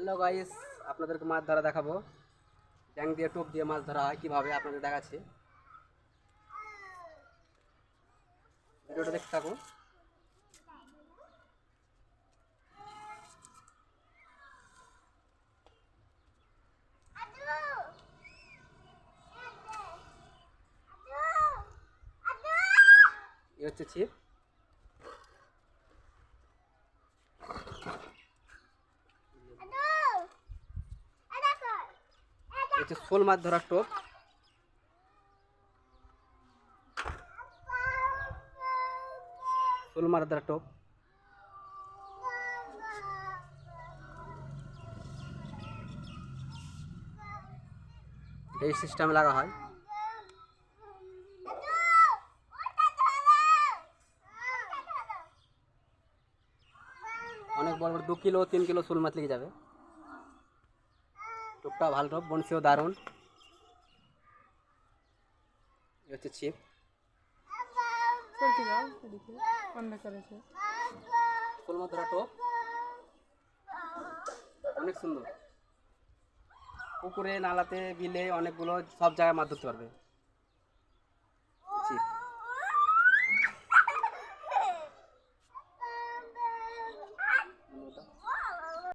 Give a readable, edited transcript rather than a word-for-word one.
Hello guys, আপনাদেরকে মাছ ধরা দেখাবো। ট্যাং দিয়ে টোপ দিয়ে মাছ ধরা হয় কীভাবে আপনাদের দেখাচ্ছি। ভিডিওটা দেখতে থাকুন। এই হচ্ছে ছিপ। এই হচ্ছে শোল মাছ ধরার টোপ। শোল মাছ ধরার টোপ। এই সিস্টেমে লাগা হয়। অনেক বড় বড় 2 কিলো 3 কিলো শোল মাছ লেগে যাবে। টোপটা ভালো টোপ, বনশিও দারুণ। এই হচ্ছে ছিপ। শোল মাছ ধরা টোপ অনেক সুন্দর। পুকুরে, নালাতে, বিলে অনেকগুলো সব জায়গায় মাছ ধরতে পারবে ছিপ।